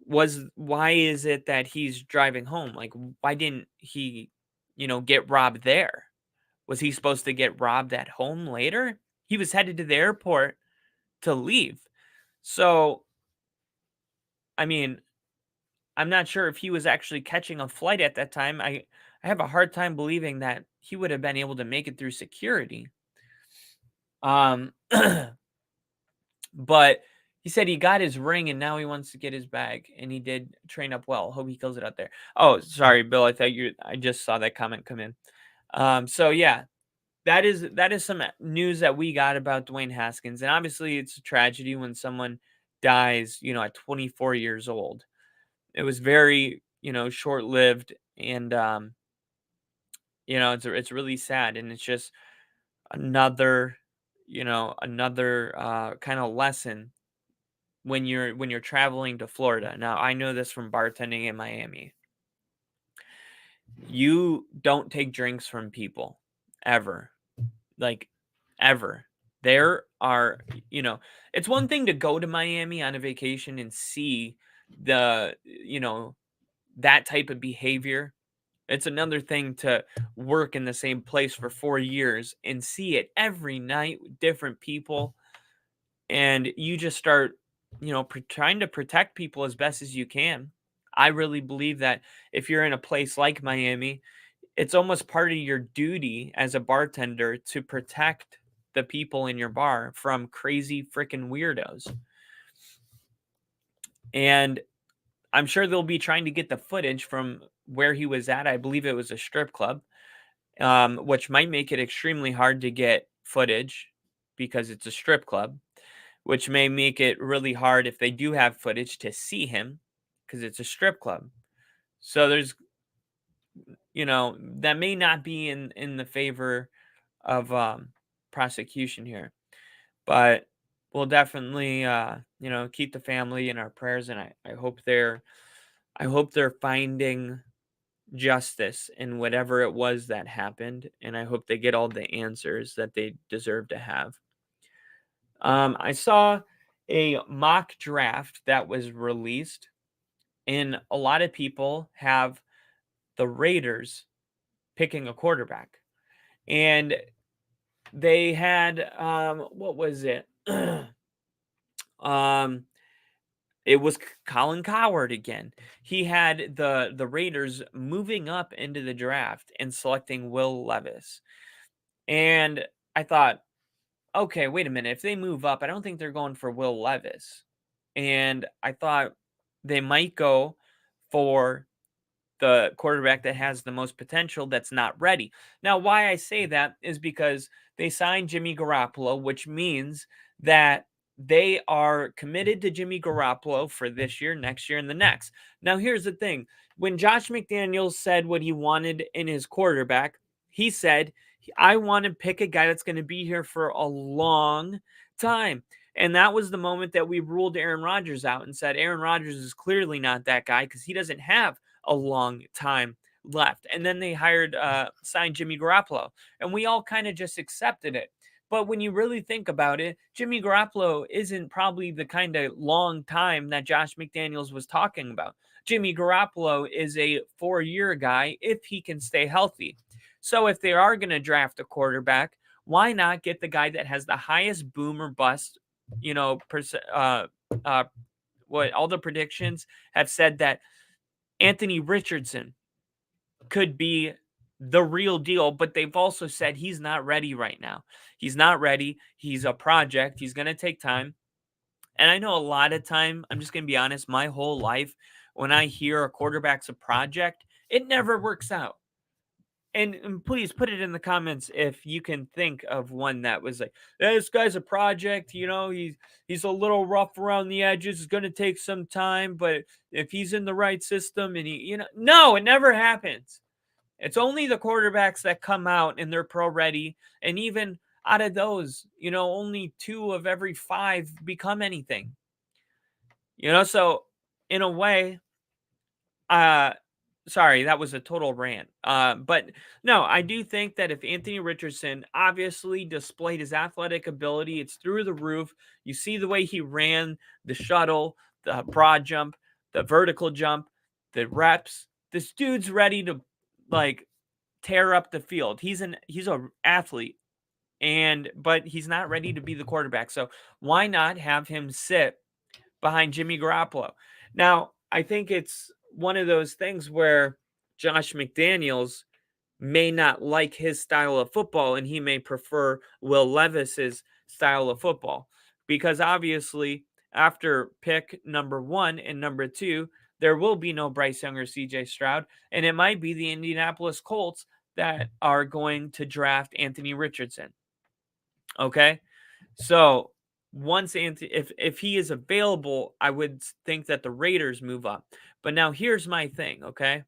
why is it that he's driving home? Like why didn't he, get robbed there? Was he supposed to get robbed at home later? He was headed to the airport to leave. So, I mean, I'm not sure if he was actually catching a flight at that time. I have a hard time believing that he would have been able to make it through security. But he said he got his ring and now he wants to get his bag, and he did train up well. Hope he kills it out there. Oh, sorry, Bill. I just saw that comment come in. So yeah, that is some news that we got about Dwayne Haskins, and obviously it's a tragedy when someone dies, at 24 years old. It was very, short lived, and it's really sad, and it's just another, kind of lesson when you're traveling to Florida. Now, I know this from bartending in Miami. You don't take drinks from people ever. Like ever. There are, it's one thing to go to Miami on a vacation and see that type of behavior. It's another thing to work in the same place for 4 years and see it every night with different people. and you just start, trying to protect people as best as you can. I really believe that if you're in a place like Miami, it's almost part of your duty as a bartender to protect the people in your bar from crazy freaking weirdos. And I'm sure they'll be trying to get the footage from where he was at. I believe it was a strip club, which might make it extremely hard to get footage because it's a strip club, which may make it really hard if they do have footage to see him because it's a strip club. So there's, that may not be in the favor of prosecution here, but we'll definitely keep the family in our prayers, and I hope they're finding justice in whatever it was that happened, and I hope they get all the answers that they deserve to have. I saw a mock draft that was released, and a lot of people have the Raiders picking a quarterback. And they had what was it? um it was Colin Coward again. He had the Raiders moving up into the draft and selecting Will Levis. And I thought, okay, wait a minute. If they move up, I don't think they're going for Will Levis. And I thought they might go for the quarterback that has the most potential that's not ready. Now, why I say that is because they signed Jimmy Garoppolo, which means that they are committed to Jimmy Garoppolo for this year, next year, and the next. Now, here's the thing. When Josh McDaniels said what he wanted in his quarterback, he said, I want to pick a guy that's going to be here for a long time. And that was the moment that we ruled Aaron Rodgers out and said Aaron Rodgers is clearly not that guy because he doesn't have a long time left. And then they signed Jimmy Garoppolo, and we all kind of just accepted it. But when you really think about it, Jimmy Garoppolo isn't probably the kind of long time that Josh McDaniels was talking about. Jimmy Garoppolo is a 4-year guy if he can stay healthy. So if they are going to draft a quarterback, why not get the guy that has the highest boom or bust, what all the predictions have said that Anthony Richardson could be the real deal, but they've also said he's not ready right now. He's not ready. He's a project. He's going to take time. And I know a lot of time, I'm just going to be honest, my whole life, when I hear a quarterback's a project, it never works out. And please put it in the comments if you can think of one that was like, this guy's a project, he's a little rough around the edges, it's going to take some time, but if he's in the right system and no, it never happens. It's only the quarterbacks that come out and they're pro ready, and even out of those, only 2 of every 5 become anything. So in a way, sorry, that was a total rant. But no, I do think that if Anthony Richardson obviously displayed his athletic ability, it's through the roof. You see the way he ran the shuttle, the broad jump, the vertical jump, the reps. This dude's ready to like tear up the field. He's an athlete, but he's not ready to be the quarterback. So why not have him sit behind Jimmy Garoppolo? Now, I think it's one of those things where Josh McDaniels may not like his style of football and he may prefer Will Levis's style of football because obviously after pick number 1 and number 2, there will be no Bryce Young or CJ Stroud, and it might be the Indianapolis Colts that are going to draft Anthony Richardson. Okay? So once if he is available, I would think that the Raiders move up. But now here's my thing, okay?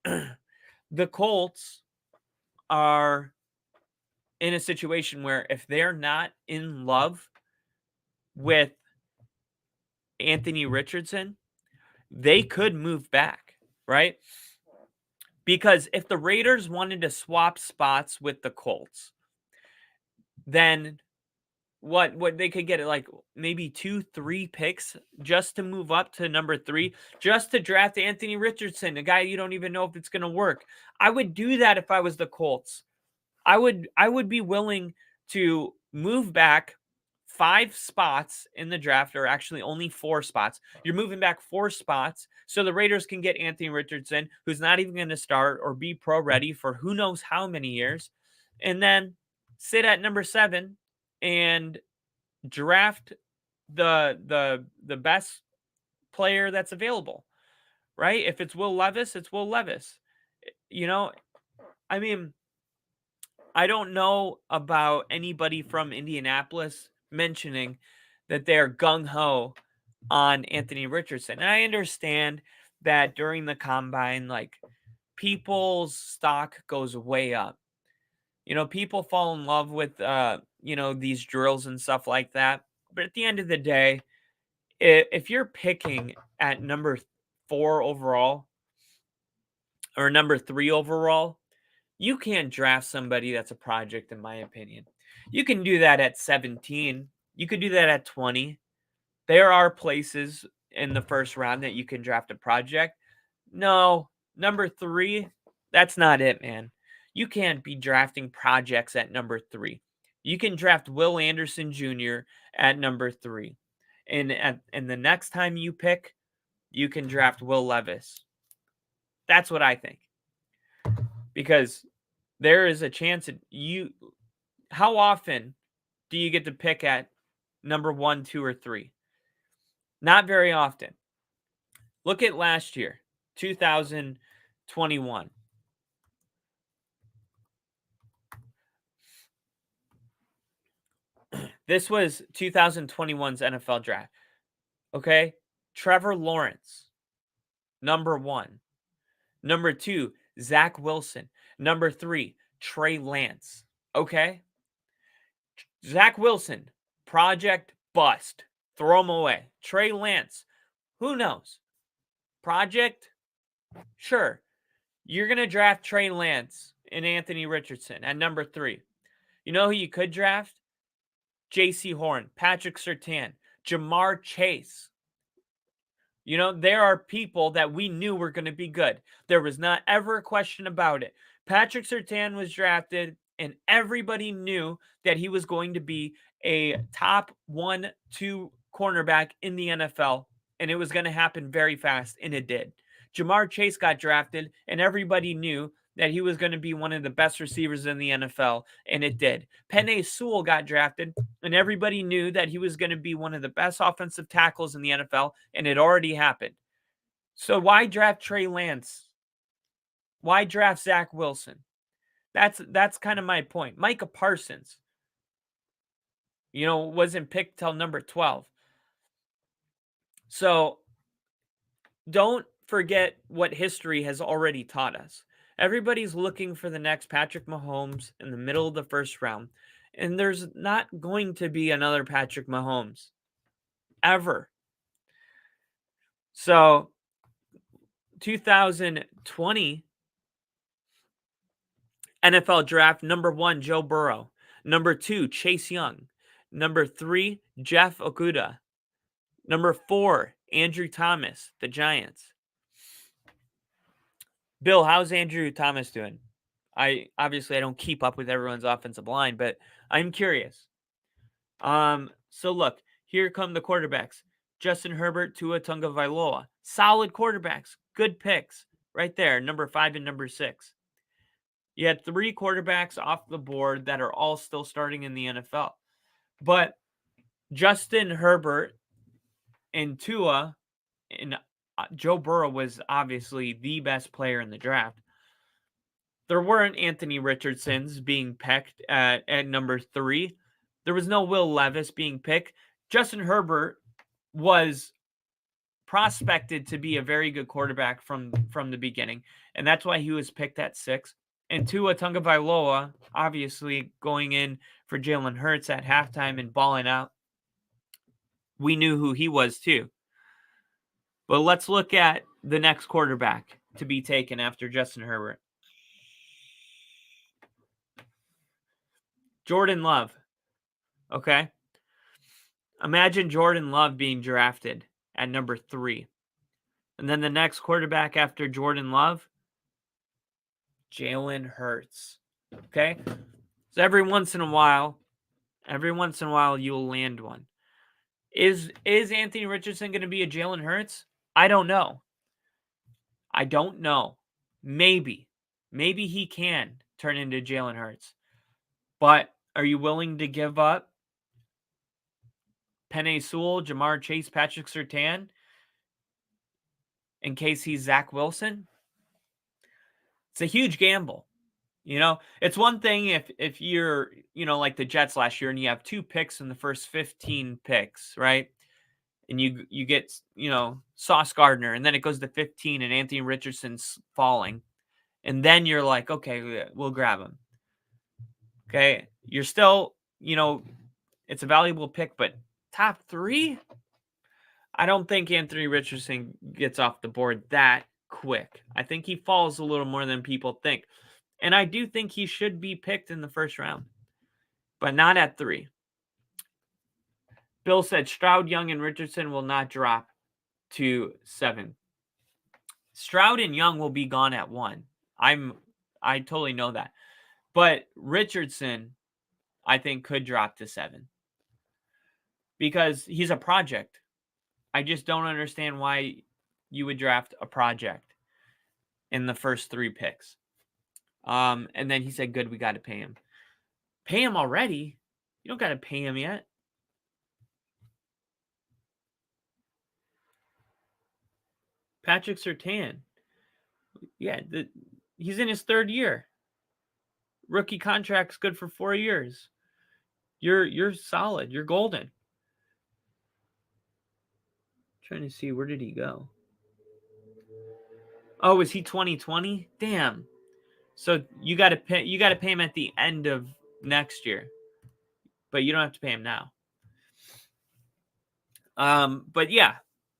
The Colts are in a situation where if they're not in love with Anthony Richardson, they could move back, right? Because if the Raiders wanted to swap spots with the Colts, then what they could get it like maybe 2-3 picks just to move up to number 3, just to draft Anthony Richardson, a guy you don't even know if it's going to work. I would do that if I was the Colts. I would be willing to move back 5 spots in the draft, or actually only 4 spots. You're moving back 4 spots so the Raiders can get Anthony Richardson, who's not even going to start or be pro ready for who knows how many years, and then sit at number 7 and draft the best player that's available, right? If it's Will Levis, it's Will Levis. You know, I mean, I don't know about anybody from Indianapolis mentioning that they're gung ho on Anthony Richardson. And I understand that during the combine, like, people's stock goes way up. People fall in love with these drills and stuff like that. But at the end of the day, if you're picking at number 4 overall or number 3 overall, you can't draft somebody that's a project, in my opinion. You can do that at 17. You could do that at 20. There are places in the first round that you can draft a project. No, number 3, that's not it, man. You can't be drafting projects at number 3. You can draft Will Anderson Jr. at number 3. And the next time you pick, you can draft Will Levis. That's what I think. Because there is a chance that how often do you get to pick at number 1, 2, or 3? Not very often. Look at last year, 2021. This was 2021's NFL draft. Okay? Trevor Lawrence, number 1. Number 2, Zach Wilson. Number 3, Trey Lance. Okay? Zach Wilson, project bust. Throw him away. Trey Lance, who knows? Project, sure. You're going to draft Trey Lance and Anthony Richardson at number 3. You know who you could draft? J.C. Horn, Patrick Surtain, Jamar Chase. There are people that we knew were going to be good. There was not ever a question about it. Patrick Surtain was drafted, and everybody knew that he was going to be a top 1, 2 cornerback in the NFL, and it was going to happen very fast, and it did. Jamar Chase got drafted, and everybody knew that he was going to be one of the best receivers in the NFL, and it did. Penei Sewell got drafted, and everybody knew that he was going to be one of the best offensive tackles in the NFL, and it already happened. So why draft Trey Lance? Why draft Zach Wilson? That's kind of my point. Micah Parsons, wasn't picked till number 12. So don't forget what history has already taught us. Everybody's looking for the next Patrick Mahomes in the middle of the first round, and there's not going to be another Patrick Mahomes ever. So 2020 NFL draft, number 1, Joe Burrow. Number 2, Chase Young. Number 3, Jeff Okudah. Number 4, Andrew Thomas, the Giants. Bill, how's Andrew Thomas doing? I don't keep up with everyone's offensive line, but I'm curious. So look, here come the quarterbacks. Justin Herbert, Tua Tagovailoa. Solid quarterbacks. Good picks. Right there, number 5 and number 6. You had 3 quarterbacks off the board that are all still starting in the NFL. But Justin Herbert and Tua and Joe Burrow was obviously the best player in the draft. There weren't Anthony Richardsons being picked at number 3. There was no Will Levis being picked. Justin Herbert was prospected to be a very good quarterback from the beginning, and that's why he was picked at 6. And Tua Tagovailoa, obviously going in for Jalen Hurts at halftime and balling out. We knew who he was too. But let's look at the next quarterback to be taken after Justin Herbert. Jordan Love. Okay? Imagine Jordan Love being drafted at number 3. And then the next quarterback after Jordan Love, Jalen Hurts. Okay? So every once in a while, Every once in a while, you'll land one. Is Anthony Richardson going to be a Jalen Hurts? I don't know. I don't know. Maybe. Maybe he can turn into Jalen Hurts. But are you willing to give up Penei Sewell, Jamar Chase, Patrick Surtain in case he's Zach Wilson? It's a huge gamble. It's one thing if you're, like the Jets last year and you have 2 picks in the first 15 picks, right? And you get, Sauce Gardner, and then it goes to 15 and Anthony Richardson's falling. And then you're like, okay, we'll grab him. Okay. You're still, it's a valuable pick, but top 3? I don't think Anthony Richardson gets off the board that quick. I think he falls a little more than people think. And I do think he should be picked in the first round, but not at 3. Bill said Stroud, Young, and Richardson will not drop to 7. Stroud and Young will be gone at 1. I totally know that. But Richardson, I think, could drop to 7 because he's a project. I just don't understand why you would draft a project in the first 3 picks. And then he said, good, we got to pay him. Pay him already? You don't got to pay him yet. Patrick Surtain. Yeah, he's in his 3rd year. Rookie contract's good for 4 years. You're solid. You're golden. Trying to see, where did he go? Oh, is he 2020? Damn. So you got to pay him at the end of next year. But you don't have to pay him now. But yeah,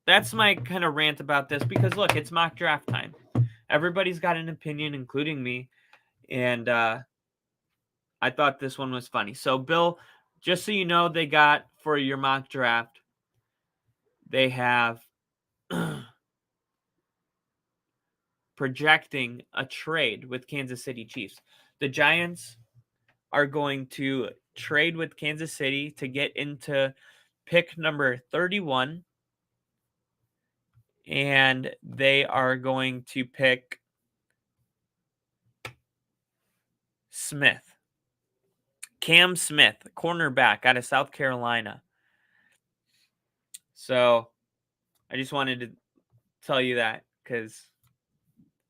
that's my kind of rant about this because look, it's mock draft time. Everybody's got an opinion, including me. And I thought this one was funny. So, Bill, just so you know, they got for your mock draft, they have projecting a trade with Kansas City Chiefs. The Giants are going to trade with Kansas City to get into pick number 31. And they are going to pick Cam Smith, cornerback out of South Carolina. So I just wanted to tell you that because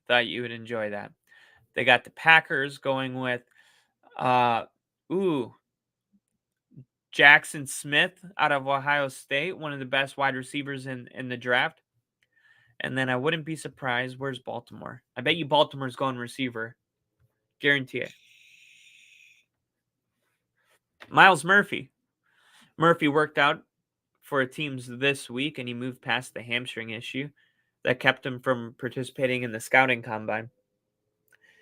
thought you would enjoy that. They got the Packers going with Jackson Smith out of Ohio State, one of the best wide receivers in the draft. And then I wouldn't be surprised. Where's Baltimore? I bet you Baltimore's going receiver. Guarantee it. Miles Murphy. Murphy worked out for teams this week, and he moved past the hamstring issue that kept him from participating in the scouting combine.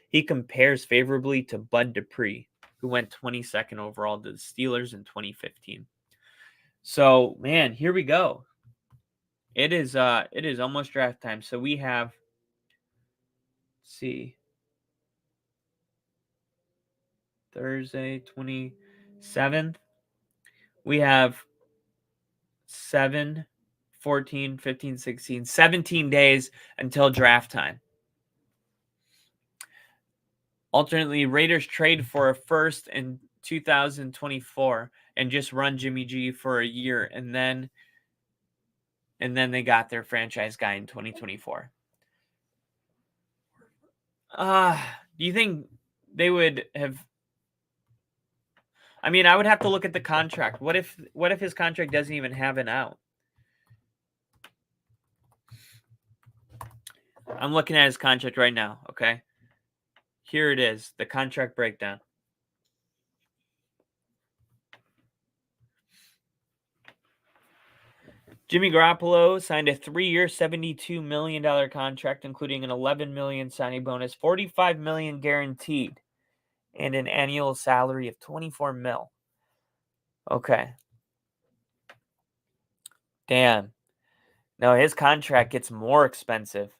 He compares favorably to Bud Dupree, who went 22nd overall to the Steelers in 2015. So, man, here we go. It is almost draft time. So we have, let's see, Thursday, 27th. We have 7, 14, 15, 16, 17 days until draft time. Alternately, Raiders trade for a first in 2024 and just run Jimmy G for a year, and then they got their franchise guy in 2024. Do you think they would have? I mean, I would have to look at the contract. What if his contract doesn't even have an out? I'm looking at his contract right now, okay? Here it is, the contract breakdown. Jimmy Garoppolo signed a 3-year, $72 million contract, including an $11 million signing bonus, $45 million guaranteed, and an annual salary of $24 million. Okay. Damn. No, his contract gets more expensive.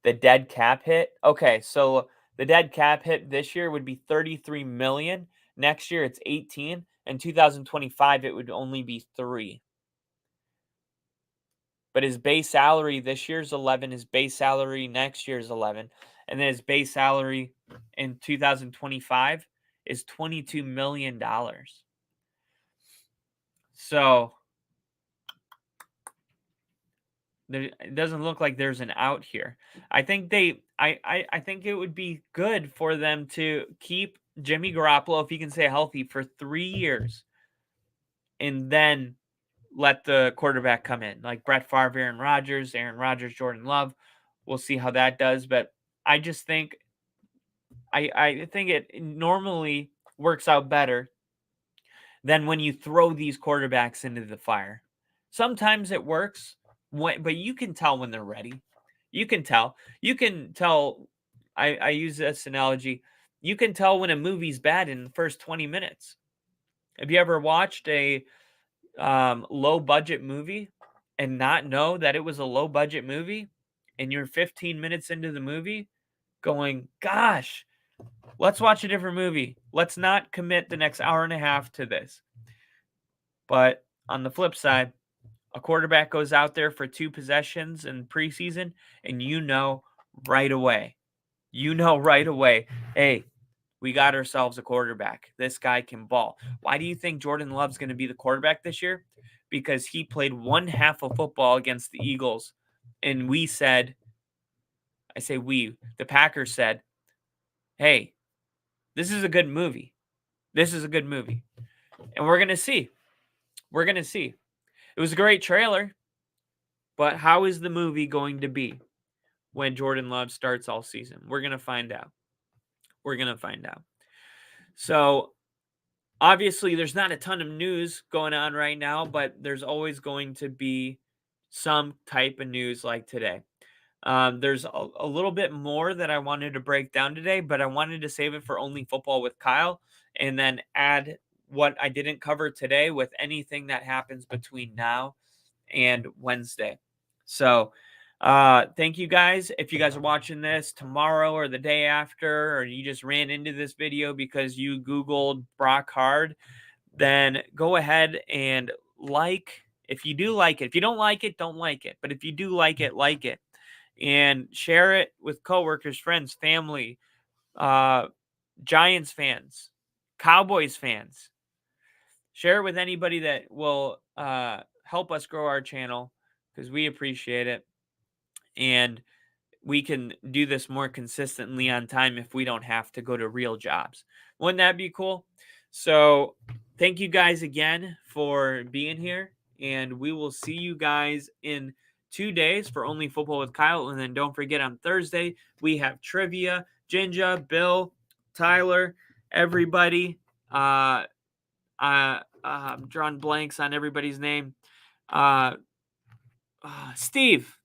The dead cap hit. Okay, so the dead cap hit this year would be $33 million. Next year, it's 18. In 2025, it would only be 3. But his base salary this year's 11, his base salary next year's 11, and then his base salary in 2025 is $22 million. So it doesn't look like there's an out here. I think I think it would be good for them to keep Jimmy Garoppolo if he can stay healthy for 3 years and then let the quarterback come in, like Brett Favre, Aaron Rodgers, Jordan Love. We'll see how that does, but I just think I think it normally works out better than when you throw these quarterbacks into the fire. Sometimes it works, but you can tell when they're ready. You can tell. You can tell. I use this analogy. You can tell when a movie's bad in the first 20 minutes. Have you ever watched a low budget movie and not know that it was a low budget movie? And you're 15 minutes into the movie going, gosh, let's watch a different movie. Let's not commit the next hour and a half to this. But on the flip side, a quarterback goes out there for 2 possessions in preseason, and right away, right away, hey, we got ourselves a quarterback. This guy can ball. Why do you think Jordan Love's going to be the quarterback this year? Because he played one half of football against the Eagles, and we said, I say we, the Packers said, hey, this is a good movie. This is a good movie. And we're going to see. We're going to see. It was a great trailer, but how is the movie going to be when Jordan Love starts all season? We're going to find out. We're going to find out. So, obviously, there's not a ton of news going on right now, but there's always going to be some type of news like today. There's a little bit more that I wanted to break down today, but I wanted to save it for Only Football with Kyle and then add what I didn't cover today with anything that happens between now and Wednesday. So, thank you guys. If you guys are watching this tomorrow or the day after, or you just ran into this video because you Googled Brock Hard, then go ahead and like. If you do like it, if you don't like it, don't like it. But if you do like it, and share it with coworkers, friends, family, Giants fans, Cowboys fans. Share it with anybody that will help us grow our channel because we appreciate it. And we can do this more consistently on time if we don't have to go to real jobs. Wouldn't that be cool? So thank you guys again for being here. And we will see you guys in 2 days for Only Football with Kyle. And then don't forget on Thursday, we have trivia. Jinja, Bill, Tyler, everybody. I'm drawing blanks on everybody's name. Steve,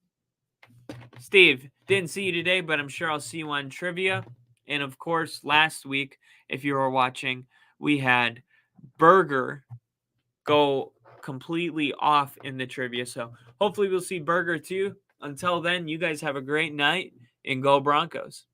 didn't see you today, but I'm sure I'll see you on trivia. And of course, last week, if you were watching, we had Burger go completely off in the trivia. So hopefully we'll see Burger too. Until then, you guys have a great night and go Broncos.